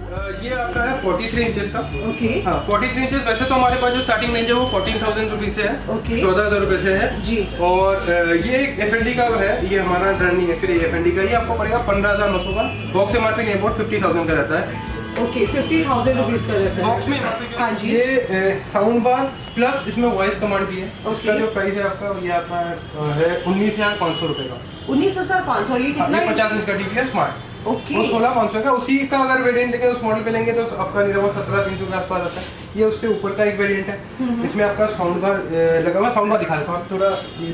ये आपका है 43 इंचेस का। ओके। हाँ 43 इंचेस। वैसे तो हमारे पास जो स्टार्टिंग रेंज है वो 14,000 रुपीज से है। ओके। 14,000 रुपये से है जी। और ये एक FND का है, ये हमारा ब्रांड नहीं है, फिर ये FND का, ये आपको पड़ेगा 15,900 का। बॉक्स MRP नहीं, अबाउट 50,000 का रहता है। ओके, 50,000 रुपीज का रहता है बॉक्स में हाँ जी। ये साउंड बार प्लस इसमें वॉइस कमांड भी है। उसका जो प्राइस है आपका, ये आपका है 19,500 रुपये का। 19,500। और ये कितना है? 50 इंच का टीवी है स्मार्ट। ओके। वो 16,500 का। उसी का अगर वेरिएंट लेंगे उस मॉडल पे लेंगे तो आपका निरवा 17,300 के आसपास आता है। ये उससे ऊपर का एक वेरिएंट है। इसमें आपका साउंड बार लगा हुआ। साउंड बार दिखा देता हूँ, आप थोड़ा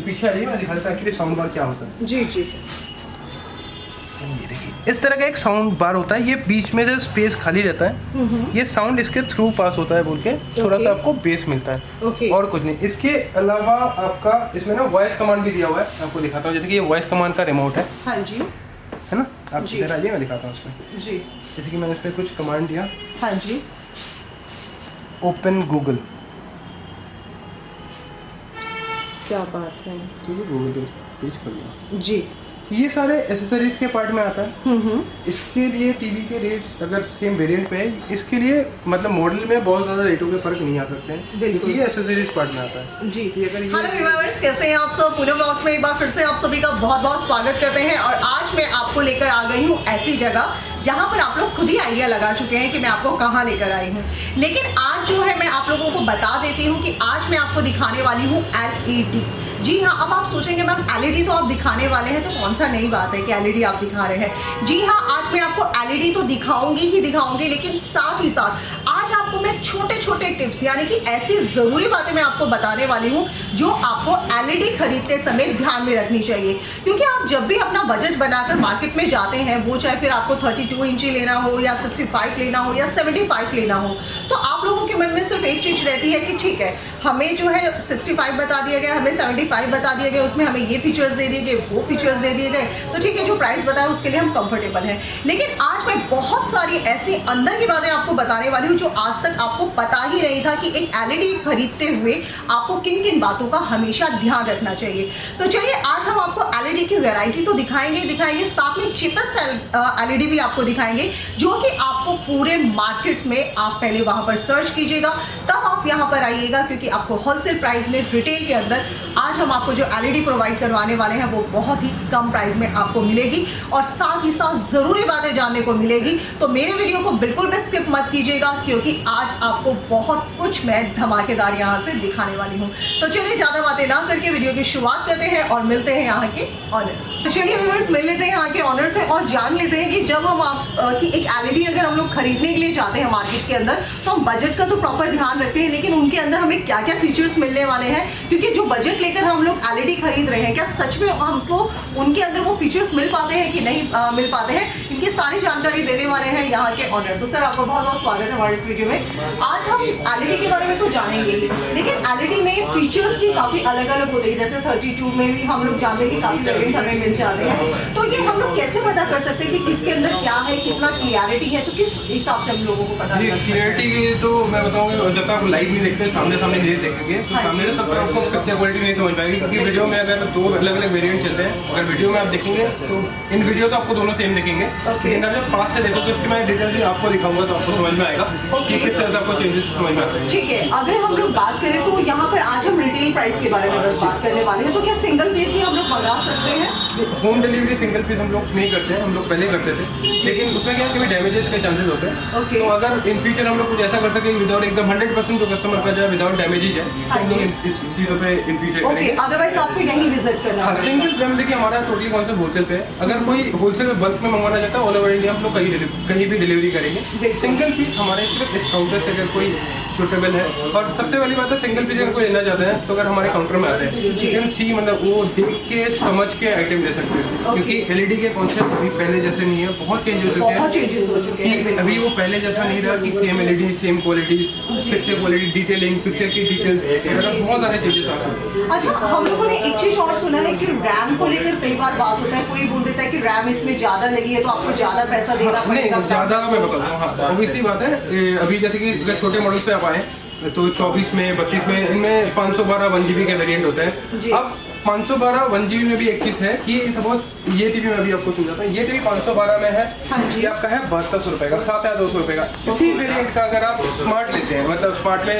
पीछे आइए, मैं दिखा देता हूँ एक्चुअली साउंड बार क्या होता है। जी जी। ये देखिए इस तरह का एक साउंड बार होता है। ये बीच में से स्पेस खाली रहता है, ये साउंड इसके थ्रू पास होता है बोल के थोड़ा सा आपको बेस मिलता है। ओके। और कुछ नहीं। इसके अलावा आपका इसमें ना वॉइस कमांड भी दिया हुआ है, आपको दिखाता हूँ। जैसे कि ये वॉइस कमांड का रिमोट है हाँ जी। है ना। आप जी। इधर आइए, मैं दिखाता हूँ इसमें। जी। जैसे कि मैंने इस पर कुछ कमांड दिया, हाँ जी। ओपन गूगल, क्या बात है। तो ये गूगल पेज खोल लिया। जी। ये सारे एसेसरीज के पार्ट में आता है। इसके लिए टीवी के रेट्स अगर सेम वेरिएंट पे है, इसके लिए मतलब मॉडल में बहुत ज़्यादा रेटों के फर्क नहीं आ सकते हैं, बिल्कुल। ये एसेसरीज पार्ट में आता है। जी। अगर हेलो व्यूअर्स, कैसे हैं आप सब। पूनम ब्लॉग्स में एक बार फिर से आप सभी का बहुत बहुत स्वागत करते हैं। और आज मैं आपको लेकर आ गई हूँ ऐसी जगह जहाँ पर आप लोग खुद ही आइडिया लगा चुके हैं कि मैं आपको कहाँ लेकर आई हूँ। लेकिन आज जो है मैं आप लोगों को बता देती हूँ कि आज मैं आपको दिखाने वाली हूँ LED। जी हाँ, अब आप सोचेंगे मैम LED तो आप दिखाने वाले हैं, तो कौन सा नई बात है कि LED आप दिखा रहे हैं। जी हाँ, आज मैं आपको LED तो दिखाऊंगी ही दिखाऊंगी, लेकिन साथ ही साथ आज आपको मैं छोटे छोटे टिप्स यानी कि ऐसी ज़रूरी बातें मैं आपको बताने वाली हूँ जो आपको LED खरीदते समय ध्यान में रखनी चाहिए। क्योंकि आप जब भी अपना बजट बनाकर मार्केट में जाते हैं, वो चाहे फिर आपको 32 इंची लेना हो या 65 लेना हो या 75 लेना हो, तो आप लोगों के मन में सिर्फ एक चीज़ रहती है कि ठीक है, हमें जो है 65 बता दिया गया, हमें 75 बता दिया गया, उसमें हमें ये फीचर्स दे दिए गए, वो फीचर्स दे दिए गए, तो ठीक है, जो प्राइस बताया उसके लिए हम कंफर्टेबल हैं। लेकिन आज मैं बहुत सारी ऐसी अंदर की बातें आपको बताने वाली हूँ जो आज तक आपको पता ही नहीं था कि एक LED खरीदते हुए आपको किन किन बातों का हमेशा ध्यान रखना चाहिए। तो चलिए आज हम आपको LED की वैरायटी तो दिखाएंगे, साथ में चीपेस्ट LED भी आपको दिखाएंगे, जो कि आपको पूरे मार्केट में आप पहले वहां पर सर्च कीजिएगा, तब आप यहाँ पर आइएगा, क्योंकि आपको होलसेल प्राइस में रिटेल के अंदर आज हम आपको जो LED प्रोवाइड करवाने वाले हैं वो बहुत ही कम प्राइस में आपको मिलेगी और साथ ही साथ ज़रूरी बातें जानने को मिलेगी। तो मेरे वीडियो को बिल्कुल भी स्किप मत कीजिएगा, क्योंकि आज आपको बहुत कुछ मैं धमाकेदार यहाँ से दिखाने वाली हूँ। तो चलिए ज़्यादा बातें ना करके वीडियो की शुरुआत करते हैं और मिलते हैं यहाँ के ऑनर्स। तो चलिए व्यूअर्स, मिल लेते हैं यहाँ के ऑनर से और जान लेते हैं कि जब हम की एक LED अगर हम लोग खरीदने के लिए जाते हैं मार्केट के अंदर, तो हम बजट का तो प्रॉपर ध्यान रखते हैं, लेकिन उनके अंदर हमें क्या क्या फीचर्स मिलने वाले हैं, क्योंकि जो बजट लेकर हम लोग LED खरीद रहे हैं, क्या सच में हमको उनके अंदर वो फीचर्स मिल पाते हैं कि नहीं मिल पाते हैं, इनकी सारी जानकारी देने वाले हैं यहाँ के ऑनर। तो सर, आपका बहुत बहुत स्वागत है हमारे इस वीडियो में। आज हम LED के बारे में तो जानेंगे ही, लेकिन LED में फीचर्स भी काफी अलग अलग होते हैं। जैसे 32 में भी हम लोग जानते हैं कि काफी वेरिएंट हमें मिल जाते हैं, तो ये हम लोग कैसे पता कर सकते हैं कि किसके अंदर क्या है, कितना क्लियरिटी है, तो किस हिसाब से हम लोगों को पता चलता है? क्लियरिटी तो मैं बताऊंगा, जब तक आप लाइव नहीं देखते, सामने नहीं देखेंगे तो सामने से तब तक आपको पिक्चर क्वालिटी नहीं समझ पाएगी, क्योंकि वीडियो में अगर दो अलग अलग वेरिएंट चलते हैं, अगर वीडियो में आप देखेंगे तो इन वीडियो तो आपको दोनों सेम दिखेंगे, लेकिन अगर पास से देखो तो इसकी मैं डिटेल आपको दिखाऊंगा तो आपको समझ में आएगा कि किस तरह से आपको चेंजेस समझ में आते हैं। ठीक है, अगर हम लोग बात करें तो यहाँ पर आज हम रिटेल प्राइस के बारे में बस बात करने वाले हैं, तो क्या सिंगल पीस भी हम लोग मंगा सकते हैं? होम डिलीवरी सिंगल पीस हम लोग नहीं करते हैं, हम लोग पहले करते थे, लेकिन उसमें क्या कभी डैमेजेस के चांसेस होते हैं। तो अगर इन फ्यूचर हम लोग कुछ ऐसा कर सकें विदाउट एकदम 100% जो कस्टमर का जाए विदाउट डैमेज ही जाए, तो हम लोग इस चीज़ों पे इन फ्यूचर करेंगे। अदरवाइज आपको नहीं विजिट करना है। सिंगल पेमेंट देखिए हमारा टोटली कॉन्सेप्ट होलसेल पे है। अगर कोई होलसेल में बल्क में मंगवाना चाहता है, ऑल ओवर इंडिया हम लोग कहीं भी डिलीवरी करेंगे। सिंगल पीस हमारे सिर्फ इस काउंटर से अगर कोई सूटेबल है, और सबसे पहली बात है सिंगल पीस अगर कोई लेना चाहते हैं तो अगर हमारे काउंटर में आते हैं यू कैन सी, मतलब वो देख के समझ के आइटम ले सकते हैं, क्योंकि LED के कॉन्सेप्ट अभी पहले जैसे नहीं है, बहुत चेंज हो चुके हैं। अभी वो पहले जैसा नहीं रहा कि same LED same quality, picture quality, detailing, picture की डिटेल्स, बहुत सारे चेंजेस आ चुके हैं। अच्छा, हम लोगों ने एक चीज और सुना है कि रैम को लेकर कई बार बात होता है, कोई बोल देता है कि रैम इसमें ज्यादा लगी है तो आपको ज्यादा पैसा देना पड़ेगा। ज्यादा मैं बताता हूँ, हाँ ऑब्वियसली बात है। अभी जैसे कि अगर छोटे मॉडल पे आप आए तो 24 में 32 में इनमें 512 1 GB के वेरिएंट होते हैं। अब 512 1 GB में भी एक चीज है कि सपोज ये टीवी में अभी आपको समझाता हूँ, ये टीवी 512 में है। हाँ जी। ये आपका है 7200 रुपए का, 7200 रुपए का। इसी वेरिएंट का अगर आप स्मार्ट लेते हैं, मतलब स्मार्ट में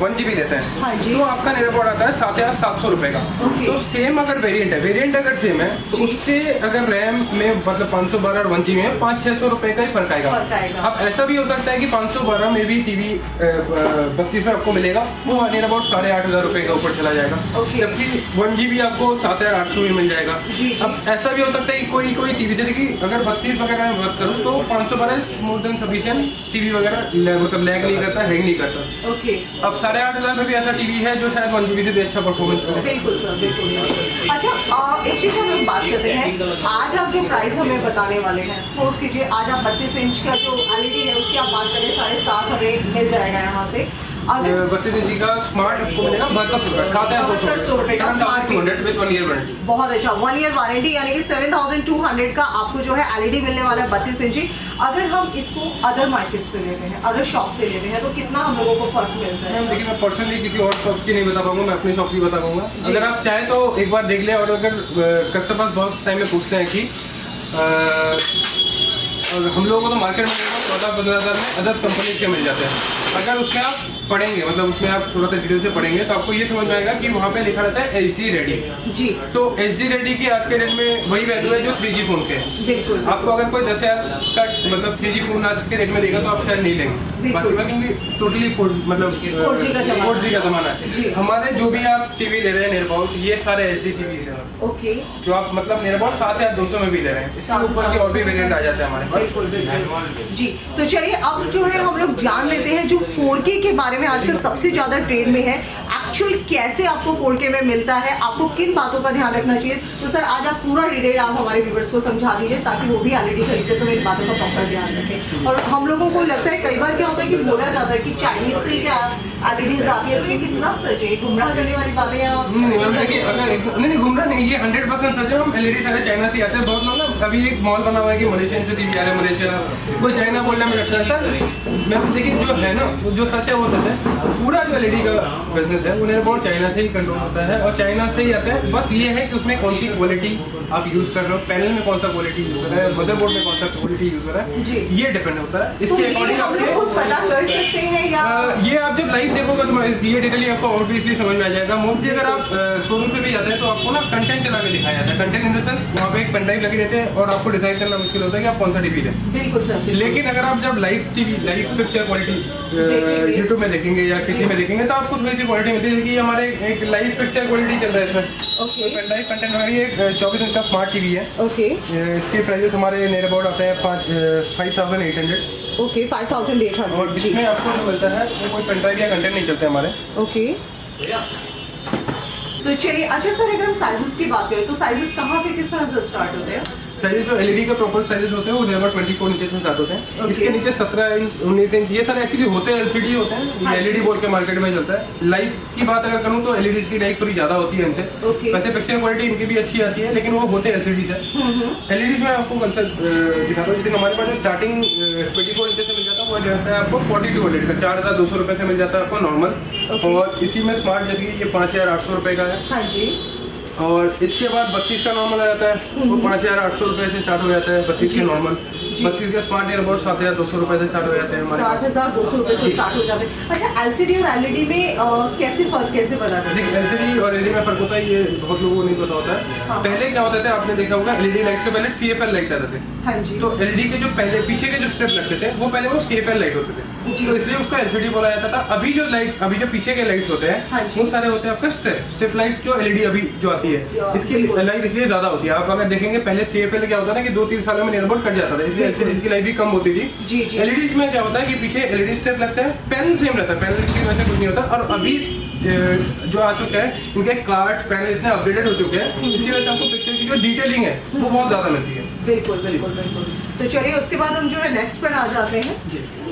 1 GB लेते हैं, हाँ जी। तो आपका नियरअबाउट आता है 7700 रुपए का। ओके। तो सेम अगर वेरिएंट अगर सेम है तो जी। उससे अगर रैम में मतलब 512 और 1 GB में 500-600 रुपए का ही फर्क आएगा। अब ऐसा भी हो सकता है कि 512 में भी टीवी 32 में आपको मिलेगा, वो नियरअबाउट 8500 रुपए का ऊपर चला जाएगा, ओके। जबकि 1 GB आपको 7800 में मिल जाएगा। जी। अब ऐसा भी हो सकता है कि कोई टीवी, जैसे कि अगर 32 वगैरह में बात करूँ तो 512 मोर देन सफिशिएंट, टीवी वगैरह मतलब लैग नहीं करता, हैंग नहीं करता। ओके। अब 8500 में भी ऐसा टीवी है जो शायद 1 GB से भी अच्छा परफॉर्मेंस करे। बिल्कुल सर, बिल्कुल। अच्छा, एक चीज हम लोग बात करते हैं, आज आप जो प्राइस हमें बताने वाले हैं, सपोज कीजिए आज आप 32 इंच का जो LED है उसकी आप बात करें 7.5 हमें मिल जाएगा यहाँ से। अगर 32 इंची का स्मार्ट आपको मिलेगा 7200 रुपए, 7200 रुपए का smart TV. 7200 with 1 year warranty. बहुत अच्छा, 1 ईयर वारंटी, यानी कि 7200 का आपको जो है LED मिलने वाला है 32 इंची। अगर हम इसको अदर मार्केट से लेते हैं, अदर शॉप से लेते हैं, तो कितना हम लोगों को फर्क मिल मैम जाएगा? देखिए, मैं पर्सनली किसी और शॉप की नहीं बता पाऊंगा, मैं अपनी शॉप की बता पाऊंगा। अगर आप चाहें तो एक बार देख लें, और अगर कस्टमर बहुत टाइम में पूछते हैं कि और हम लोगों को तो मार्केट में 14-15 हज़ार में अदर कंपनी के मिल जाते हैं। अगर उसमें आप पढ़ेंगे, मतलब उसमें आप थोड़ा सा डिटेल से पढ़ेंगे तो आपको ये समझ में आएगा कि वहाँ पे लिखा रहता है HD रेडी। जी। तो HD रेडी की आज के रेट में वही वैल्यू है जो 3G फोन के है। बिल्कुल। आपको अगर कोई 10,000 का मतलब 3G फोन आज के रेट में देगा तो आप शायद नहीं लेंगे। बाकी में क्योंकि टोटली मतलब 4G का जमाना जी। है। हमारे जो भी आप टीवी ले रहे हैं नियरअबाउट, ये सारे HD टीवीज हैं ओके। जो आप मतलब नियरअबाउट 7200 में भी ले रहे हैं। इसके ऊपर के और भी वेरिएंट आ जाते हैं हमारे पास। बिल्कुल बिल्कुल। जी, तो चलिए अब जो है हम लोग जान लेते हैं जो 4K के बारे में आजकल सबसे ज्यादा ट्रेंड में है, एक्चुअल कैसे आपको 4K में मिलता है, आपको किन बातों का ध्यान रखना चाहिए। तो सर आज आप पूरा डिटेल आप हमारे व्यूअर्स को समझा दीजिए ताकि वो भी LED खरीदते समय इन बातों का प्रॉपर ध्यान रखें। और हम लोगों को लगता है कई बार क्या होता है कि बोला जाता है कि चाइनीज से क्या LEDs आती है, तो ये कितना सच है, गुमराह करने वाली बातें या देखिए, अगर नहीं गुमराह नहीं, ये 100% सच है। हम LED सारे चाइना से आते हैं। बहुत लोग ना, अभी एक मॉल बना हुआ है कि मलेशियन से टीवी आ रहे हैं, मलेशिया कोई चाइना बोलने में लगता है। सर मैं देखिए जो है ना, जो सच है वो सच है। पूरा जो LED का बिजनेस है उन्हें बहुत चाइना से ही कंट्रोल होता है और चाइना से ही आता है। बस ये है कि उसमें कौन सी क्वालिटी आप यूज कर रहे हो, पैनल में कौन सा क्वालिटी यूज कर रहे हैं, मदरबोर्ड में कौन सा क्वालिटी यूज कर रहा है, ये डिपेंड होता है। इसके अकॉर्डिंग हम लोग खुद पता कर सकते हैं या ये आप जब लाइव देखोगे तो ये डिटेल आपको ऑब्वियसली समझ में आ जाएगा। मोस्टली अगर आप शोरूम पे भी जाते हैं तो आपको ना कंटेंट चला के दिखाया जाता है। कंटेंट इन द सेंस वहाँ पे एक पेन ड्राइव लगे रहते हैं और आपको डिसाइड करना मुश्किल होता है कि आप कौन सा टीवी लें। बिल्कुल सर। लेकिन अगर आप जब लाइव पिक्चर क्वालिटी यूट्यूब में देखेंगे या किसी में देखेंगे तो आपको थोड़ी सी क्वालिटी मिलती है कि हमारे एक लाइव पिक्चर क्वालिटी चल रहा है इसमें। ओके। पेन ड्राइव कंटेंट हमारी एक 24 इंच का स्मार्ट टीवी है। ओके। इसके प्राइस हमारे नियर अबाउट आते हैं 5800। ओके, 5800। और इसमें आपको जो मिलता है वो कोई पेन ड्राइव या कंटेंट नहीं चलते हमारे। ओके। तो चलिए, अच्छा सर अगर हम साइजेस की बात करें तो साइजेस कहाँ से किस तरह से स्टार्ट होते हैं? साइजेस जो LED के प्रॉपर साइजेस होते हैं वो लगभग 24 इंच से स्टार्ट होते हैं। इसके नीचे 17 इंच 19 इंच ये सारे एक्चुअली होते हैं LCD होते हैं। हाँ ये LED बोल के मार्केट में चलता है। लाइव की बात अगर करूँ तो LEDs की लाइफ थोड़ी ज़्यादा होती है इनसे। वैसे पिक्चर क्वालिटी इनकी भी अच्छी आती है लेकिन वो होते हैं LCD से। LEDs में आपको कंसेप्ट दिखाता हूँ। लेकिन हमारे पास जो स्टार्टिंग 24 इंच से मिल जाता है वो जाता है आपको 4200 का, 4200 रुपये से मिल जाता है आपको नॉर्मल। और इसी में स्मार्ट जगह ये 5800 रुपये का है। हाँ जी। और इसके बाद 32 का नॉर्मल आ जाता है, वो 5800 रुपये से स्टार्ट हो जाता है। 32 के नॉर्मल, 32 का स्मार्ट नियर अबाउट 7200 रुपये से स्टार्ट हो जाते हैं हमारे पास। 7200 रुपये से स्टार्ट हो जाते हैं। अच्छा, LCD और LED में कैसे फर्क कैसे बना है? देखिए, LCD और LED में फर्क होता है, ये बहुत लोगों को नहीं पता होता है। हाँ। पहले क्या होता था, आपने देखा होगा LED लाइट्स के पहले CFL लाइट आते थे। हाँ जी। तो LED के जो पहले पीछे के जो स्ट्रिप लगते थे वो पहले वो CFL लाइट होते थे, तो इसलिए उसको LCD बोला जाता था। अभी जो पीछे के लाइट्स होते हाँ हैं जी। वो सारे होते हैं आपका स्ट्रिप लाइट। जो LED अभी जो आती है इसकी लाइफ इसलिए ज्यादा होती है। आप अगर देखेंगे पहले CFL क्या होता है ना कि 2-3 सालों में नियरअबाउट कट जाता था, इसलिए LCD की लाइफ भी कम होती थी। जी जी। LEDs में क्या होता है कि पीछे LED स्ट्रिप लगता है, पैनल सेम रहता है, पैनल की वजह से कुछ नहीं होता। और अभी जो आ चुके हैं इनके कार्ड्स पैनल इतने अपडेटेड हो चुके हैं, इसकी वजह से आपको पिक्चर की जो डिटेलिंग है वो बहुत ज्यादा मिलती है। बिल्कुल बिल्कुल बिल्कुल। तो चलिए उसके बाद हम जो है नेक्स्ट पर आ जाते हैं।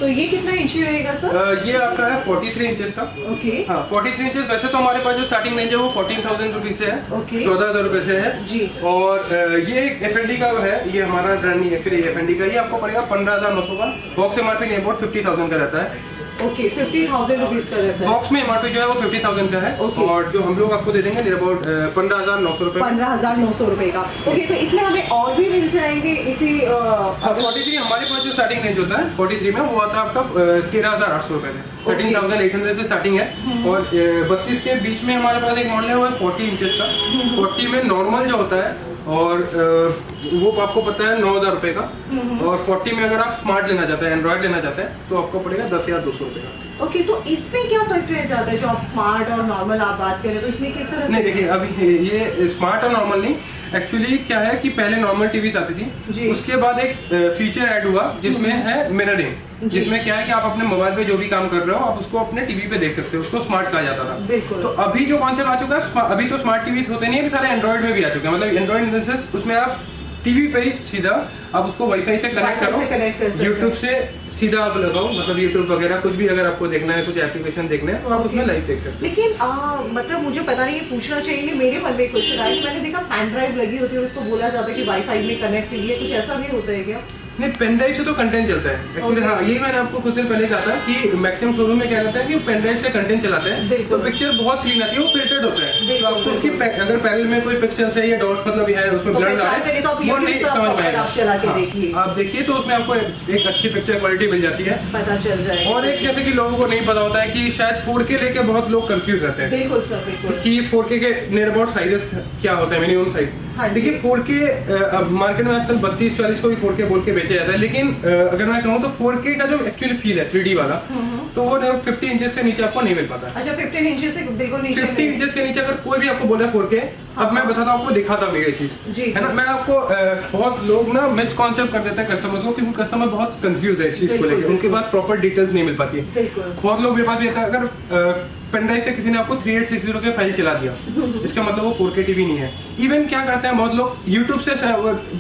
तो ये कितना इंची रहेगा सर? ये आपका है 43 इंचेस का। ओके। हाँ 43 इंचेस। वैसे तो हमारे पास जो स्टार्टिंग रेंज है वो 14,000 रुपीज से है। ओके। 14,000 रुपए से है जी। और ये एक FND का है, ये हमारा ब्रांड नहीं है, फिर ये FND का, ये आपको पड़ेगा 15,900 का। बॉक्स MRP नहीं अबाउट 50,000 का रहता है। ओके 50,000 रुपीज का रहता है। बॉक्स में एमआरपी जो है वो 50,000 का है। Okay. और जो हम लोग आपको दे देंगे नियर अबाउट 15,900 रुपए। 15,900 रुपए का। ओके, तो इसमें हमें और भी मिल जाएंगे इसी 43 हमारे पास जो स्टार्टिंग रेंज होता है 43 में वो आता है आपका 13,800 रुपए में। 13,800 से स्टार्टिंग है। और 32 के बीच में हमारे पास एक मॉडल है वो है 40 इंचेस का। 40 में नॉर्मल जो होता है और वो आपको पता है 9,000 रुपए का। और 40 में अगर आप स्मार्ट लेना चाहते हैं, एंड्रॉइड लेना चाहते हैं, तो आपको पड़ेगा 10,200 रुपए का। ओके, तो इसमें क्या फर्क रह जाता है जो आप स्मार्ट और नॉर्मल आप बात करें, तो इसमें किस तरह नहीं से? देखिए, अभी ये स्मार्ट और नॉर्मल नहीं, एक्चुअली क्या है कि पहले नॉर्मल टीवी आती जी। थी, उसके बाद एक फीचर ऐड हुआ जिसमें है मिररिंग, जिसमें क्या है कि आप अपने मोबाइल पे जो भी काम कर रहे हो आप उसको अपने टीवी पे देख सकते हो। उसको स्मार्ट कहा जाता था। बिल्कुल। तो अभी जो कॉन्सेप्ट आ चुका है, अभी तो स्मार्ट टीवी होते नहीं है, अभी सारे एंड्रॉइड में भी आ चुके हैं। मतलब एंड्रॉइड इन द सेंस उसमें आप टीवी पे ही सीधा आप उसको वाईफाई से कनेक्ट Wi-Fi से connect कर करो, सकते यूट्यूब से सीधा आप लगाओ, मतलब यूट्यूब वगैरह कुछ भी अगर आपको देखना है, कुछ एप्लीकेशन देखना है, तो आप उसमें लाइव देख सकते हो। लेकिन मतलब मुझे पता नहीं, ये पूछना चाहिए नहीं, मेरे मन में क्वेश्चन आया कि मैंने देखा पेन ड्राइव लगी होती है और उसको बोला जाता है कि वाईफाई में कनेक्ट है, कुछ ऐसा नहीं होता है क्या? नहीं, पेन ड्राइव से तो कंटेंट चलता है एक्चुअली। Okay. हाँ, यही मैंने आपको कुछ दिन पहले कहा था कि मैक्सिमम शोरूम में क्या करते हैं कि पेन ड्राइव से कंटेंट चलाते हैं, बिल्कुल। तो पिक्चर बहुत क्लीन आती है, वो फिल्टर्ड होता है। बिल्कुल, तो आपको उसकी बिल्कुल। अगर पैनल में कोई पिक्चर्स है या डॉट्स मतलब है उसमें तो ब्लर आ पहचान रहा करें तो है, आप वो YouTube नहीं पे समझ में आप आएगा। चला के हाँ, देखिए। आप देखिए तो उसमें आपको एक अच्छी पिक्चर क्वालिटी मिल जाती है। पता चल जाए। और एक जैसे कि लोगों को नहीं पता होता है कि शायद 4K लेके बहुत लोग कंफ्यूज रहते हैं बिल्कुल सर, बिल्कुल। कि 4K के नियर अबाउट साइजेस क्या होता है, मिनिमम हाँ साइज। जी। देखिए 4K मार्केट में आजकल 32-40 को भी 4K बोल के बेचा जाता है, लेकिन अगर मैं कहूँ तो 4K का जो एक्चुअली फील है 3D वाला, तो वो 50 इंचेस से नीचे आपको नहीं मिल पाता है। अच्छा, 15 इंचेस से बिल्कुल नीचे 50 नहीं। इंचेस के नीचे अगर कोई भी आपको बोले 4K, अब मैं बताता हूँ आपको, दिखाता हूँ ये चीज जी, है ना। जी। मैं आपको बहुत लोग ना मिसकॉन्सेप्ट कर देते हैं कस्टमर्स को, क्योंकि कस्टमर बहुत कंफ्यूज है इस चीज को बिल्कुल, लेकर, उनके पास प्रॉपर डिटेल्स नहीं मिल पाती है। बिल्कुल। बहुत लोग मेरे पास भी आता है, अगर पेन ड्राइव से किसी ने आपको 3860 के फाइल चला दिया, इसका मतलब वो 4K टीवी नहीं है। इवन क्या करते हैं बहुत लोग यूट्यूब से,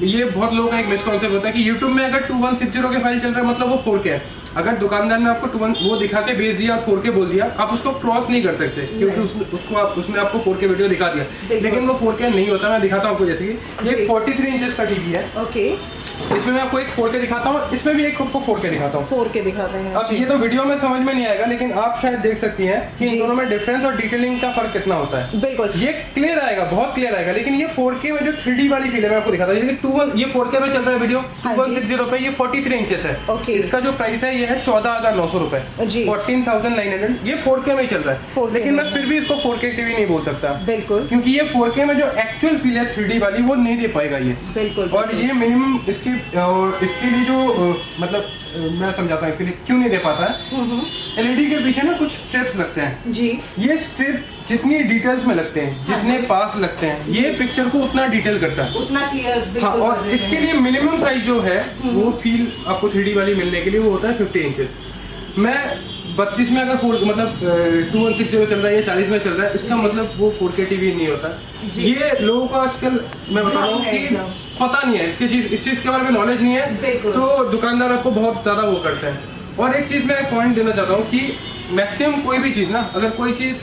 ये बहुत लोगों का एक मिसकॉन्सेप्ट होता है कि यूट्यूब में अगर 2160 के फाइल चल रहा है मतलब वो 4K है। अगर दुकानदार ने आपको 21 वो दिखा के बेच दिया और 4K बोल दिया, आप उसको क्रॉस नहीं कर सकते, क्योंकि उसने आपको 4K वीडियो दिखा दिया, लेकिन वो 4K नहीं होता। मैं दिखाता हूँ आपको, जैसे कि ये 43 इंचेस का टीवी है। ओके, इसमें मैं आपको एक 4K दिखाता हूँ, इसमें भी एक आपको 4K दिखाता हूँ। 4K दिखाते हैं। अब ये तो वीडियो में समझ में नहीं आएगा, लेकिन आप शायद देख सकती हैं कि जी। इन दोनों में डिफरेंस और डिटेलिंग का फर्क कितना होता है। बिल्कुल। ये क्लियर आएगा, बहुत क्लियर आएगा, लेकिन ये 4K में जो 3D वाली फील है मैं आपको दिखाता हूँ। जैसे 21 ये 4K में चल रहा है वीडियो, हाँ जी। 2160 पे, ये 43 इंचेस है। ओके। इसका जो प्राइस है ये है 14,900 रुपए, जी। 14,900। ये 4K में ही चल रहा 4K है, लेकिन में। मैं फिर भी इसको 4K टीवी नहीं बोल सकता, बिल्कुल, क्योंकि ये 4K में जो एक्चुअल फील है 3D वाली वो नहीं दे पाएगा ये। बिल्कुल। और ये मिनिमम इसके लिए जो मतलब मैं समझाता हूँ क्यों नहीं दे पाता है। LED के पीछे ना कुछ स्ट्रिप्स लगते हैं जी। ये स्ट्रिप जितनी डिटेल्स में लगते हैं, जितने पास लगते हैं, ये पिक्चर को उतना डिटेल करता है। उतना क्लियर। हाँ, और इसके लिए मिनिमम साइज जो है वो फील आपको 3D वाली मिलने के लिए वो होता है 50 इंचेस। मैं 32 में अगर मतलब 2160 चल रहा है या 40 में चल रहा है, इसका मतलब वो 4K टीवी नहीं होता। ये लोगों को आजकल मैं बता रहा हूँ कि पता नहीं है इस चीज के बारे में नॉलेज नहीं है, तो दुकानदार आपको बहुत ज्यादा वो करते हैं। और एक चीज मैं पॉइंट देना चाहता हूँ कि मैक्सिमम कोई भी चीज ना, अगर कोई चीज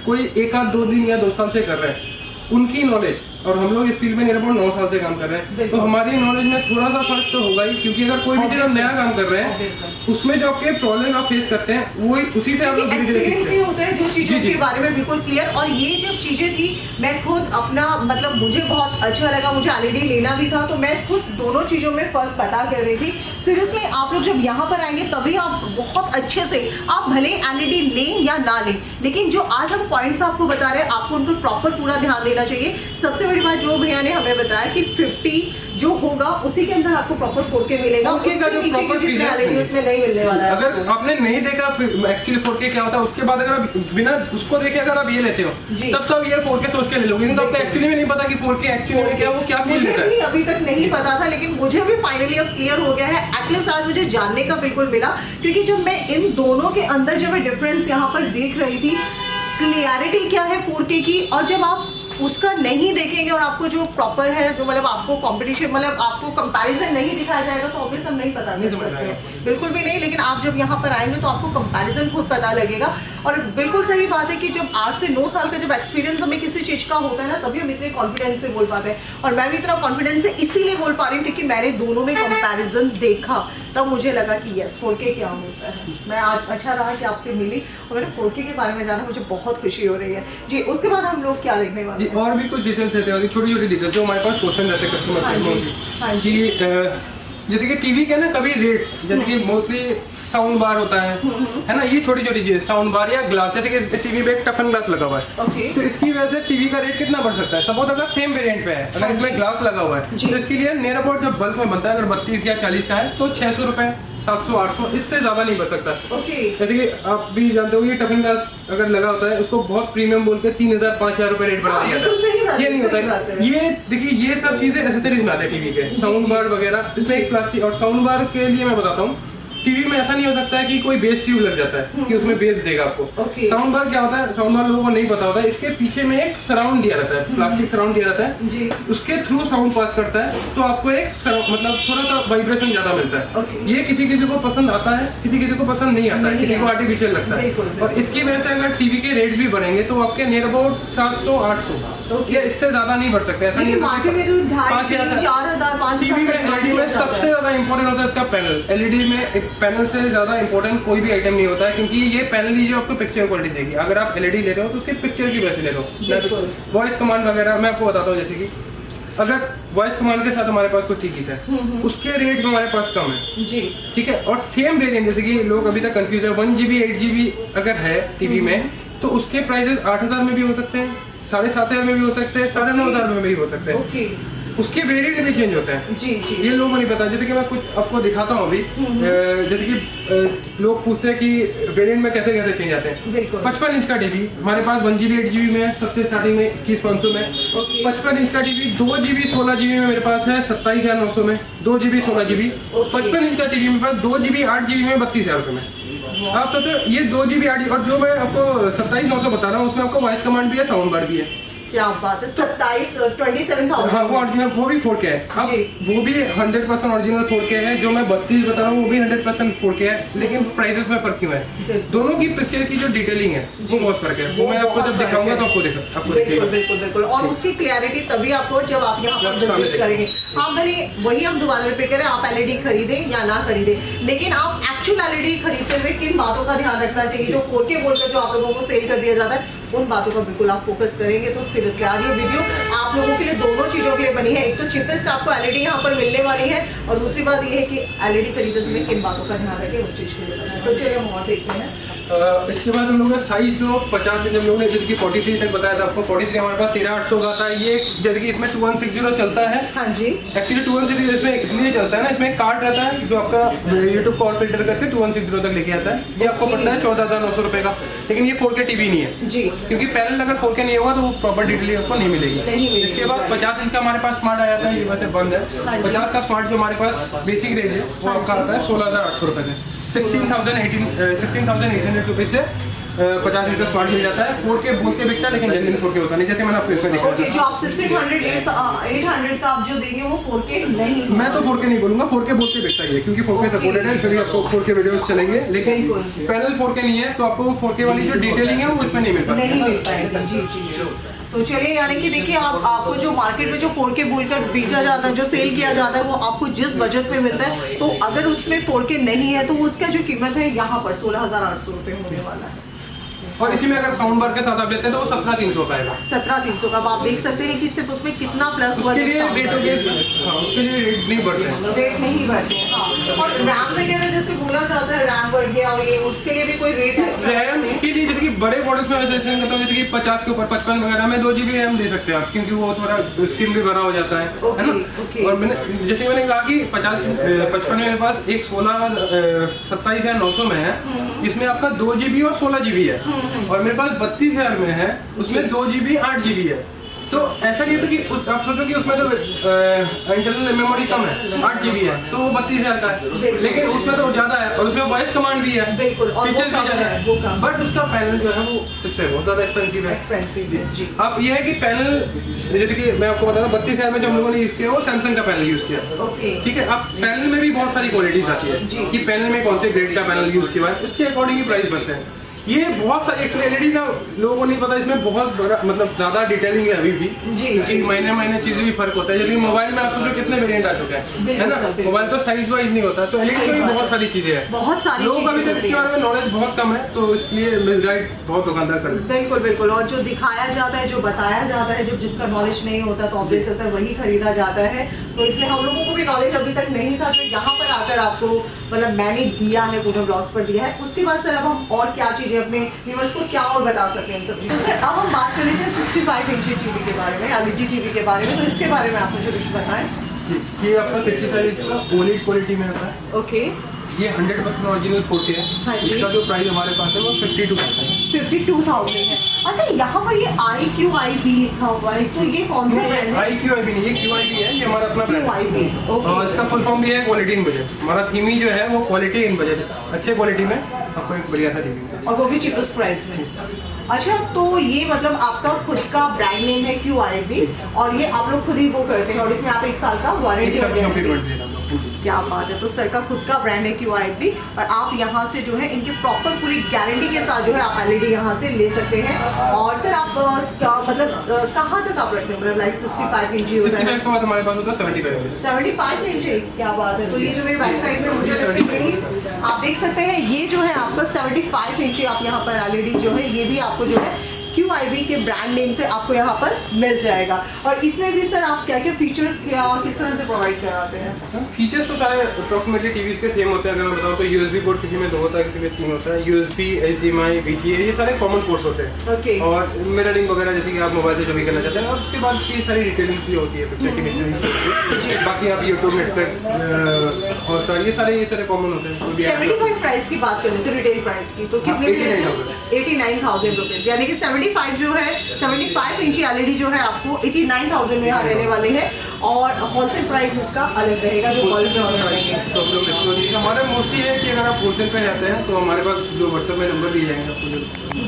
कोई 1 आध 2 दिन या 2 साल से कर रहे हैं, उनकी नॉलेज, और हम लोग इस फील्ड में नियर 9 साल से काम कर रहे हैं, तो हमारी नॉलेज में थोड़ा सा फर्क तो होगा ही, क्योंकि अगर कोई भी चीज हम नया काम कर रहे हैं उसमें जो आपके प्रॉब्लम आप फेस करते हैं वो उसी से आप लोग धीरे धीरे एक्सपीरियंस सीखते ही हैं। होता है जो चीजों के बारे में बिल्कुल क्लियर। और ये जब चीजें थी, मैं खुद अपना मतलब मुझे बहुत अच्छा लगा, मुझे LED लेना भी था, तो मैं खुद दोनों चीजों में फर्क पता कर रही थी। सीरियसली आप लोग जब यहाँ पर आएंगे तभी आप बहुत अच्छे से, आप भले LED लें या ना लें, लेकिन जो आज हम पॉइंट्स आपको बता रहे हैं आपको उन पर प्रॉपर पूरा ध्यान देना चाहिए। सबसे बड़ी बात जो भैया ने हमें बताया कि 50 जो होगा उसी के अंदर आपको प्रॉपर 4K मिलेगा, 4K का जो proper feel है, LED उसमें नहीं मिलने वाला है। अगर आपने नहीं देखा एक्चुअली 4K क्या होता है, उसके बाद अगर आप बिना उसको देखे अगर आप ये लेते हो, जी। तब तो आप ये 4K सोच के ले लोगे, तो आपको एक्चुअली में नहीं पता कि 4K एक्चुअली में क्या, वो क्या फील मुझे देता भी है। अभी तक नहीं पता था, लेकिन मुझे भी फाइनली अब क्लियर हो गया है। एटलीस्ट आज मुझे जानने का बिल्कुल मिला, क्योंकि जब मैं इन दोनों के अंदर जब मैं डिफरेंस यहाँ पर देख रही थी, क्लियरिटी क्या है 4K की, और जब आप उसका नहीं देखेंगे और आपको जो प्रॉपर है, जो मतलब आपको कंपटीशन, मतलब आपको कंपैरिजन नहीं दिखाया जाएगा, तो ऑब्वियस हम नहीं पता कर सकते, बिल्कुल भी नहीं। लेकिन आप जब यहाँ पर आएंगे तो आपको कंपैरिजन खुद पता लगेगा। और बिल्कुल सही बात है कि जब 8 से 9 साल का जब एक्सपीरियंस हमें किसी चीज़ का होता है ना, तभी हम इतने कॉन्फिडेंस से बोल पाते हैं। और मैं भी इतना कॉन्फिडेंस से इसीलिए बोल पा रही हूँ क्योंकि मैंने दोनों में कंपैरिजन देखा। तब मुझे लगा कि यस 4K क्या होता है। मैं आज अच्छा रहा कि आपसे मिली और मैंने 4K के बारे में जाना, मुझे बहुत खुशी हो रही है जी। उसके बाद हम लोग क्या देखने वाले हैं? और भी कुछ डिटेल्स रहते हैं, छोटी छोटी डिटेल्स जो हमारे पास क्वेश्चन रहते हैं कस्टमर हाँ के जी। जैसे कि टीवी के ना कभी रेट्स, जैसे कि मोस्टली साउंड बार होता है ना, ये छोटी छोटी चीज़ साउंड बार या ग्लास, जैसे कि टीवी में एक टफन ग्लास लगा हुआ है ओके। तो इसकी वजह से टीवी का रेट कितना बढ़ सकता है। सपोज अगर सेम वेरिएंट पे है, अगर इसमें ग्लास लगा हुआ है तो इसके लिए नियर अबाउट जब बल्क में बनता है, अगर 32 या 40 का है तो 600 रुपये, 700, 800, इससे ज़्यादा नहीं बच सकता। ओके। जैसे कि आप भी जानते हो ये टफन ग्लास अगर लगा होता है उसको बहुत प्रीमियम बोल के 3000, 5000 रुपये रेट बढ़ा दिया बिल्कुल सही बात था। ये है, नहीं होता सही बात है। है। ये देखिए ये सब चीज़ें एसेसरीज में आते हैं टीवी के, साउंड बार वगैरह, इसमें एक प्लास्टिक। और साउंड बार के लिए मैं बताता हूँ, टीवी में ऐसा नहीं हो सकता है कि कोई बेस ट्यूब लग जाता है कि उसमें बेस देगा आपको। ओके। साउंड बार क्या होता है, साउंड बार लोगों को नहीं पता होता है, इसके पीछे में एक सराउंड दिया रहता है, प्लास्टिक सराउंड दिया रहता है जी। उसके थ्रू साउंड पास करता है तो आपको एक मतलब थोड़ा सा वाइब्रेशन ज्यादा मिलता है। ओके। ये किसी किसी को पसंद आता है, किसी किसी को पसंद नहीं आता है, नहीं किसी को आता। आर्टिफिशियल लगता है। बिल्कुल, बिल्कुल। और इसकी वजह से अगर टीवी के रेट भी बढ़ेंगे तो आपके नियर अबाउट 700, 800 ओके। या इससे ज्यादा नहीं बढ़ सकते। ऐसा नहीं क्योंकि मार्केट में तो 2,500, 5,000, 4,000, 5,000 टीवी में एलईडी में सबसे ज्यादा इंपॉर्टेंट होता है इसका पैनल। एलईडी में एक पैनल से ज्यादा इंपॉर्टेंट कोई भी आइटम नहीं होता है, क्योंकि ये पैनल ही जो आपको पिक्चर क्वालिटी देगी। अगर आप एलईडी ले रहे हो तो उसके पिक्चर की वजह से ले लो। बिल्कुल। वॉइस कमांड वगैरह मैं आपको बताता हूँ, जैसे कि अगर वॉइस कमांड के साथ हमारे पास कोई चीज है उसके रेट हमारे पास कम है जी। ठीक है। और सेम वेरिएंट जैसे कि लोग अभी तक कंफ्यूज है, 1 GB 8 GB अगर है टीवी में तो उसके प्राइसेस 8,000 में भी हो सकते हैं, 7,500 में भी हो सकते हैं, 9,500 में भी हो सकते हैं। ओके। उसके वेरिएंट भी चेंज होते हैं। जी जी। ये लोगों को नहीं पता। जैसे कि मैं कुछ आपको दिखाता हूँ अभी, जैसे कि लोग पूछते हैं कि वेरिएंट में कैसे कैसे चेंज आते हैं। बिल्कुल। 55 इंच का टीवी हमारे पास 1 GB 8 GB में है, सबसे स्टार्टिंग में 21,500 में। ओके। 55 इंच का टीवी 2 GB 16 GB में मेरे पास है 27,900 में, 2 GB 16 GB। ओके। 55 इंच का टीवी मेरे पास 2 GB 8 GB में 32,000 रुपये में। आप सोचो ये 2 GB 8 और जो मैं आपको 27,900 बता रहा हूँ उसमें आपको वॉइस कमांड भी है, साउंड बार भी है। क्या बात है, 27,000। हाँ वो ओरिजिनल, वो भी 4K है। अब जी। वो भी 100% ओरिजिनल 4K है। जो मैं 32 बता रहा हूँ वो भी 100% 4K है, लेकिन प्राइसेस में फर्क क्यों है? दोनों की पिक्चर की जो डिटेलिंग है वो बहुत फर्क है। वो मैं आपको जब दिखाऊंगा तो आपको बिल्कुल दिखेगा। बिल्कुल बिल्कुल। और उसकी क्लैरिटी तभी आपको जब आप यहाँ पर जब सामने विजिट करेंगे। हाँ भले वही हम दोबारा रिपीट करें, आप एलईडी खरीदें या ना खरीदें, लेकिन आप एक्चुअल एलईडी खरीदते हुए किन बातों का ध्यान रखना चाहिए, जो 4K बोलकर जो आप लोगों को सेल कर दिया जाता है, उन बातों का बिल्कुल आप फोकस करेंगे तो सीरियसली आज ये वीडियो आप लोगों के लिए दोनों चीज़ों के लिए बनी है। एक तो चिपेस्ट आपको एलईडी यहाँ पर मिलने वाली है और दूसरी बात ये है कि एलईडी खरीदते समय किन बातों का ध्यान रखें उस चीज़ के लिए बना है। तो चलिए हम और देखते हैं। इसके बाद हम लोग का साइज जो 50 इंच हम लोगों ने जिसकी 43 तक बताया था आपको, 43 हमारे पास 13,800 का आता है। ये जैसे कि इसमें 2160 चलता है। हाँ जी। एक्चुअली 2160 इसमें इसलिए चलता है ना, इसमें एक कार्ड रहता है जो आपका यूट्यूब को और फिल्टर करके 2160 तक लेके आता है। ये आपको पड़ता है 14,900 रुपये का, लेकिन ये 4K टीवी नहीं है जी। क्योंकि पैनल अगर 4K नहीं होगा तो वो प्रॉपर डिटेल आपको नहीं मिलेगी। नहीं मिलेगी। इसके बाद 50 इंच का हमारे पास स्मार्ट आ जाता है, ये वैसे बंद है। हाँ जी। 50 का स्मार्ट जो हमारे पास बेसिक रेंज है वो आपका आता है 16,800 रुपये से। 16,800 रुपये से 50 इंच का स्मार्ट मिल जाता है। 4K बोल के बिकता है लेकिन जेन्युइन 4K होता नहीं, जैसे मैंने आपको इसमें दिखाया ओके, था। जो आप 1600 800 का आप जो देंगे वो 4K नहीं है। मैं तो 4K नहीं बोलूंगा, 4K बोल के बिकता ही है क्योंकि 4K सपोर्टेड है, फिर भी आपको 4K वीडियोस चलेंगे। लेकिन बिल्कुल। पैनल 4K नहीं है तो आपको वो 4K वाली जो डिटेलिंग है वो इसमें नहीं मिल पाती। नहीं मिल पाएगी। जी जी जी। तो चलिए यानी कि देखिए आपको जो मार्केट में जो 4K बोलकर बेचा जाता है, जो सेल किया जाता है, वो आपको जिस बजट में मिलता है, तो अगर उसमें 4K नहीं है तो उसका जो कीमत है यहाँ पर 16,800 रुपये होने वाला है। और इसी में अगर साउंड बार के साथ आप लेते हैं तो वो 17,300 का आएगा। 17,300 का। अब आप देख सकते हैं कि सिर्फ उसमें कितना प्लस हुआ उसके है। लिए रेट हो गया, हाँ उसके लिए रेट नहीं बढ़ते हैं। रेट नहीं बढ़ते हैं। हाँ। और रैम वगैरह जैसे बोला जाता है रैम बढ़ गया और ये उसके लिए भी कोई रेट रैम के लिए जैसे कि बड़े मॉडल्स में जैसे जैसे कि 50 के ऊपर 55 वगैरह में 2 GB रैम दे सकते हैं आप, क्योंकि वो थोड़ा स्क्रीन भी बड़ा हो जाता है ना। और मैंने जैसे मैंने कहा कि 55 में मेरे पास एक 27,900 में है, इसमें आपका 2 GB और 16 GB है। और मेरे पास 32,000 में है, उसमें 2 GB 8 GB है। तो ऐसा नहीं है कि आप सोचो कि उसमें जो इंटरनल मेमोरी कम है 8 GB है तो वो 32,000 का है, लेकिन उसमें तो ज़्यादा है और उसमें वॉइस कमांड भी है। बिल्कुल। और फीचर भी वो कम ज़्यादा है, वो है, कम। बट उसका पैनल जो है वो इससे बहुत ज़्यादा एक्सपेंसिव है। एक्सपेंसिव है जी। अब ये है कि पैनल जैसे कि मैं आपको बता रहा हूँ 32,000 में जो हम लोगों ने यूज़ किया वो सैमसंग का पैनल यूज़ किया। ओके। ठीक है। अब पैनल में भी बहुत सारी क्वालिटीज आती है जी। कि पैनल में कौन से ग्रेड का पैनल यूज़ किया है, उसके अकॉर्डिंग ही प्राइस बनते हैं। ये बहुत सारी एक्चुअली एलईडी ना लोगों को नहीं पता, इसमें बहुत बड़ा मतलब ज्यादा डिटेलिंग है अभी भी जी, क्योंकि जी। महीने चीजें भी फर्क होता है। जैसे मोबाइल में आपको जो कितने वेरिएंट आ चुके हैं है ना, मोबाइल तो साइज वाइज नहीं होता, तो एलईडी में भी बहुत सारी चीजें हैं, बहुत सारी लोगों का अभी चीजें तक इसके होती बारे में नॉलेज बहुत कम है, तो इसलिए मिसगाइड बहुत दुकानदार कर देते हैं। बिल्कुल बिल्कुल। और जो दिखाया जाता है, जो बताया जाता है, जो जिसका नॉलेज नहीं होता तो ऑब्वियस से वही खरीदा जाता है। तो इसलिए हम लोगों को भी नॉलेज अभी तक नहीं था, तो यहाँ पर आकर आपको मतलब मैंने दिया है, पूरे ब्लॉग्स पर दिया है। उसके बाद सर अब हम और क्या चीजें अपने व्यूअर्स को क्या और बता सकते हैं इन सब। तो सर अब हम बात कर रहे थे 65 इंची टीवी के बारे में, एलईडी टीवी के बारे में, तो इसके बारे में आप मुझे कुछ बताएं। जी, ये आपका 65 इंच का OLED क्वालिटी में आता है। ओके, ये 100% ओरिजिनल 4K है। हाँ जी। इसका जो प्राइस हमारे पास है वो 52,000 है। 52,000 है। अच्छा, यहाँ पर ये IQIB लिखा हुआ है, तो ये कौन सा ब्रांड है? IQIB नहीं, ये QIB है, ये हमारा अपना ब्रांड है। QIB, और ओके। इसका फुल फॉर्म भी है क्वालिटी इन बजट। हमारा थीम ही जो है वो क्वालिटी इन बजट है, अच्छे क्वालिटी में आपको एक बढ़िया सा टीवी। और वो भी चीपेस्ट प्राइस में। अच्छा, तो ये मतलब आपका खुद का ब्रांड नेम है QIB, और ये आप लोग खुद ही वो करते हैं, और इसमें आप 1 साल का वारंटी और गारंटी। क्या बात है। तो सर का खुद का ब्रांड है QIB, और आप यहाँ से जो है इनकी प्रॉपर पूरी गारंटी के साथ जो है आप एलईडी यहाँ से ले सकते हैं। और सर आप मतलब कहाँ तक आप रखते हैं, मतलब लाइक 65 इंची होता है? 65 के बाद हमारे पास होता है 75 इंच। 75 इंची, क्या बात है। तो ये जो मेरे बैक साइड में मुझे लगता है यही आप देख सकते हैं, ये जो है आपका 75 इंची आप यहाँ पर एलईडी जो है ये भी आपको जो है QIB के ब्रांड नेम से आपको यहाँ पर मिल जाएगा। और इसमें भी सर आप क्या क्या फीचर्स क्या किस तरह से प्रोवाइड कराते हैं? फीचर्स तो सारे अप्रोक्सीमेटली टीवी के सेम होते हैं। अगर मैं बताऊँ तो USB पोर्ट किसी में 2 होता है, किसी में 3 होता है। USB, HDMI, VGA, ये सारे कॉमन पोर्ट्स होते हैं। ओके। और मिररिंग वगैरह जैसे कि आप मोबाइल से जो भी करना चाहते हैं, और उसके बाद की सारी डिटेलिंग जो होती है पिक्चर की नीचे। बाकी आप यूट्यूब, नेटफ्लिक्स, हॉटस्टार, ये सारे कॉमन होते हैं। 75 प्राइस की बात करें तो रिटेल प्राइस की तो कितने की है? 89,000 रुपीज, यानी कि 75 जो है 75 इंची एलईडी जो है आपको 89,000 में यहाँ रहने वाले हैं, और होलसेल प्राइस इसका अलग रहेगा जो कॉल में होने वाले हैं। तो हम लोग इसको नहीं, हमारा मोस्टली है कि अगर आप होलसेल पे जाते हैं तो हमारे पास जो व्हाट्सएप में नंबर दिए जाएंगे, आपको जो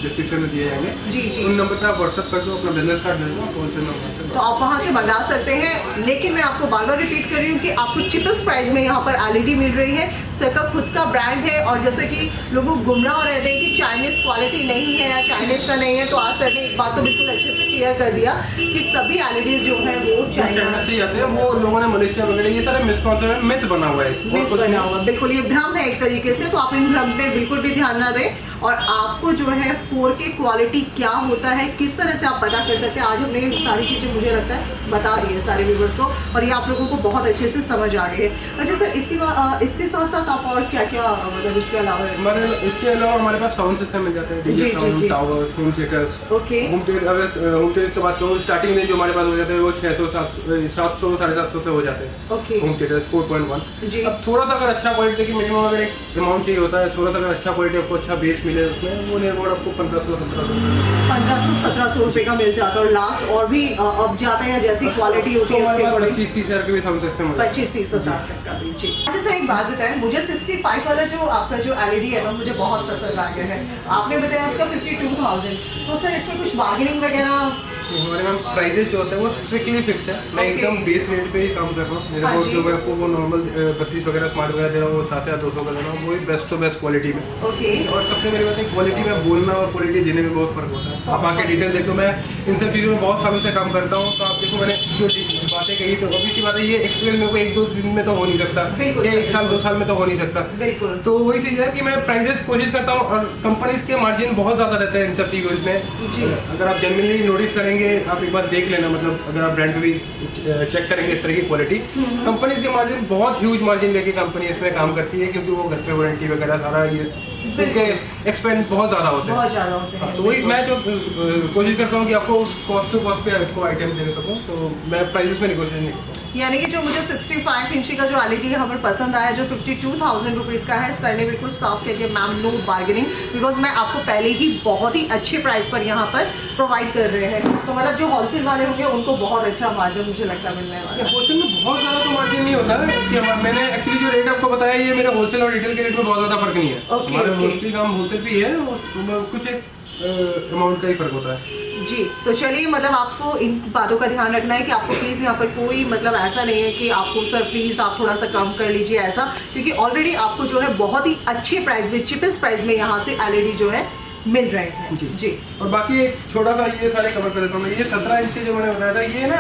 डिस्क्रिप्शन में दिए जाएंगे, जी जी, उन नंबर पे आप व्हाट्सएप कर दो, अपना बिजनेस कार्ड दे दो, होलसेल नंबर से। तो आप वहाँ से मंगा सकते हैं। लेकिन मैं आपको बार बार रिपीट कर रही हूँ कि आपको चिपेस्ट प्राइस में यहाँ पर एलईडी मिल रही है। सर का खुद का ब्रांड है, और जैसे कि लोग गुमराह रहते हैं कि चाइनीज क्वालिटी नहीं है या चाइनीज का नहीं है, तो आज सर ने एक बात तो बिल्कुल अच्छे से क्लियर कर दिया कि सभी एलईडीज जो है वो चाइना से आते हैं। वो लोगों ने मलेशिया वगैरह ये सारे मिसकॉन्सेप्ट मिथ बना हुआ है, मिथ बना हुआ, बिल्कुल ये भ्रम है एक तरीके से। तो आप इन भ्रम पे बिल्कुल भी ध्यान ना दें, और आपको जो है 4K क्वालिटी क्या होता है, किस तरह से आप पता कर सकते हैं, आज हमने ये सारी चीज़ें मुझे लगता है बता दी है सारे व्यूअर्स को, और ये आप लोगों को बहुत अच्छे से समझ आ गई है। अच्छा सर, इसके साथ साथ आप और क्या क्या मतलब इसके अलावा? इसके अलावा हमारे पास साउंड सिस्टम मिल जाते हैं, DJ sound, towers, home theatres. Okay. Home theatre की बात करूँ, स्टार्टिंग रेंज जो हमारे पास हो जाते हैं वो 600, 700, 750 से हो जाते हैं। ओके। होम थिएटर्स 4.1 जी। अब थोड़ा सा अगर अच्छा क्वालिटी की मिनिमम अगर एक अमाउंट चाहिए होता है, थोड़ा सा अगर अच्छा क्वालिटी आपको अच्छा बेस मिले उसमें, वो नियर आपको 1500-1700 रुपए का मिल जाता है, और लास्ट और भी अब जाता है या जैसी क्वालिटी होती है उसके अकॉर्डिंग 25-30 हज़ार के भी साउंड सिस्टम 25-30 हज़ार तक का भी। जी। अच्छा सर, एक बात बताएं, मुझे 65 वाला जो आपका जो एलईडी है ना, मुझे बहुत पसंद आ गया है। आपने बताया उसका 52,000, तो सर इसमें कुछ बार्गेनिंग वगैरह? हमारे मैम प्राइजेस जो होते हैं वो स्ट्रिक्टली फिक्स है। मैं एकदम बेस रेट पे ही काम कर रहा हूँ। मेरे को जो मैं आपको वो नॉर्मल 32 वगैरह स्मार्ट वगैरह दे रहा हूँ, वो 7 या 200 का दे रहा हूँ, वही बेस्ट टू बेस्ट क्वालिटी में। ओके। और सबसे मेरी बात है, क्वालिटी में बोलना और क्वालिटी देने में बहुत फर्क होता है। आप आके डिटेल देखो, मैं इन सब चीज़ों में बहुत सालों से काम करता हूँ, तो आप देखो मैंने जो बातें कही, तो ऑब्वियस सी बात है, ये एक्सपीरियंस मेरे को 1-2 दिन में तो हो नहीं सकता, ये 1 साल 2 साल में तो हो नहीं सकता। बिल्कुल। तो वही चीज़ है कि मैं प्राइजेस कोशिश करता हूँ, और कंपनीज के मार्जिन बहुत ज़्यादा रहते हैं इन सब चीज़ों में। अगर आप जनरली नोटिस करेंगे, आप एक बार देख लेना, मतलब अगर आप ब्रांड पे भी चेक करेंगे इस तरह की क्वालिटी, कंपनीज के मार्जिन बहुत ह्यूज मार्जिन लेके कंपनी इसमें काम करती है, क्योंकि वो घर पे वारंटी वगैरह सारा ये उनके एक्सपेंस बहुत ज़्यादा होते हैं। बहुत ज़्यादा होते हैं। तो वही मैं जो कोशिश करता हूँ कि आपको कॉस्ट टू कॉस्ट पे आपको आइटम दे सकूँ, तो मैं प्राइसेस में नेगोशिएट नहीं करता। यानी कि जो मुझे 65 इंची का जो एलईडी यहाँ पर पसंद आया, जो 52,000 रुपीज़ का है, सर ने बिल्कुल साफ कह दिया मैम नो बार्गेनिंग, बिकॉज मैं आपको पहले ही बहुत ही अच्छे प्राइस पर यहाँ पर प्रोवाइड कर रहे हैं। तो मतलब जो होलसेल वाले होंगे उनको बहुत अच्छा मार्जिन मुझे लगता है मिलने वाला है। होलसेल में बहुत ज़्यादा तो मार्जिन नहीं होता है कि मैंने एक्चुअली जो रेट आपको बताया, ये मेरे होलसेल और रिटेल के रेट में बहुत ज़्यादा फर्क नहीं है। हमारे मोस्टली काम होलसेल भी है, कुछ एक अमाउंट का ही फर्क होता है। जी। तो चलिए, मतलब आपको इन बातों का ध्यान रखना है कि आपको प्लीज़ यहाँ पर कोई मतलब ऐसा नहीं है कि आपको सर प्लीज़ आप थोड़ा सा कम कर लीजिए ऐसा, क्योंकि ऑलरेडी आपको जो है बहुत ही अच्छे प्राइस में, चिपेस्ट प्राइस में यहाँ से एलईडी जो है मिल रहे हैं जी। और बाकी एक छोटा सा ये सारे कवर कर देता हूँ। ये 17 इंच के जो मैंने बताया था, ये ना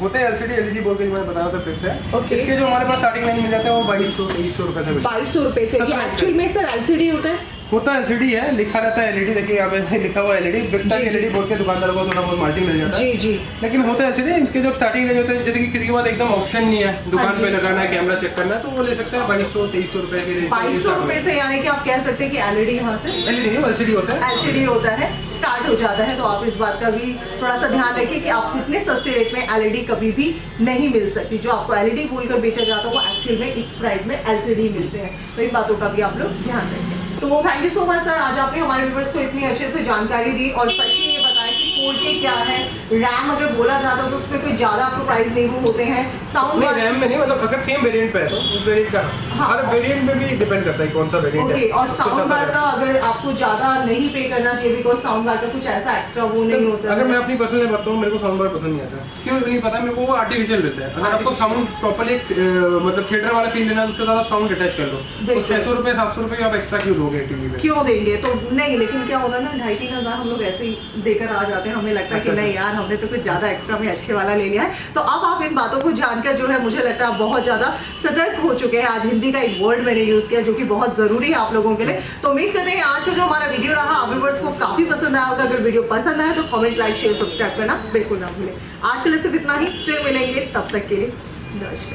होते हैं LCD LED बोल के मैंने बताया था फिक्स है। Okay. इसके जो हमारे पास स्टार्टिंग लाइन मिल जाते हैं वो 2200-2300 रुपए से 2200 रुपए से। ये एक्चुअल में सर LCD होता है LCD है, लिखा रहता है LED। देखिए यहाँ पे लिखा हुआ LED, बिकता है LED बोल के दुकानदारों को थोड़ा बहुत मार्जिन मिल जाता है जी जी। लेकिन होता है LCD। इसके जो स्टार्टिंग रेंज होते हैं, जैसे कि किसी के पास एकदम ऑप्शन नहीं है दुकान पे लगाना है, कैमरा चेक करना है, तो वो ले सकते हैं 2200-2300 रुपए के रेंज। 2200 रुपए से, यानी कि आप कह सकते हैं कि LED यहाँ से LED LCD होता है, LCD होता है, स्टार्ट हो जाता है। तो आप इस बात का भी थोड़ा सा ध्यान रखिए कि आपको इतने सस्ते रेट में LED कभी भी नहीं मिल सकती। जो आपको LED बोलकर बेचा जाता है वो एक्चुअल में इस प्राइस में LCD मिलते हैं। तो इन बातों का भी आप लोग ध्यान रखें। तो thank you so much sir, आज आपने हमारे व्यूअर्स को इतनी अच्छे से जानकारी दी और स्पेशली ये बताया कि 4K क्या है। रैम अगर बोला जाता है तो उसमें कोई ज्यादा आपको प्राइस नहीं होते हैं। साउंड नहीं रैम में नहीं, मतलब अगर सेम वेरिएंट पे है तो उस वेरिएंट का हर वेरिएंट में भी डिपेंड करता है कौन सा वेरिएंट है। ओके, और साउंड बार का अगर आपको ज्यादा नहीं पे करना चाहिए बिकॉज साउंड बार का कुछ ऐसा एक्स्ट्रा वो नहीं होता। अगर मैं अपनी पर्सनल बताऊँ, मेरे को साउंड बार पसंद नहीं आता। क्यों नहीं पता मेरे को, वो आर्टिफिशियल देता है। अगर आपको साउंड प्रॉपर्ली मतलब थिएटर वाला फील लेना है उसके साथ आप साउंड अटैच कर लो, तो 600 रुपए 700 रुपए आप एक्स्ट्रा क्यों दोगे टीवी में? क्यों देंगे तो नहीं, लेकिन क्या होता है ना 2,500-3,000 हम लोग ऐसे ही देकर आ जाते हैं। हमें लगता है कि नहीं यार हमने तो कुछ ज्यादा एक्स्ट्रा में अच्छे वाला ले लिया है। तो अब आप इन बातों को जानकर जो है मुझे लगता है आप बहुत ज्यादा सतर्क हो चुके हैं। आज हिंदी का एक वर्ड मैंने यूज किया जो कि बहुत जरूरी है आप लोगों के लिए। तो उम्मीद करते हैं आज का जो हमारा वीडियो रहा आप व्यूअर्स को काफी पसंद आया होगा। अगर वीडियो पसंद आए तो कमेंट, लाइक, शेयर, सब्सक्राइब करना बिल्कुल ना भूलें। आज के लिए सिर्फ इतना ही, फिर मिलेंगे, तब तक के लिए नमस्कार।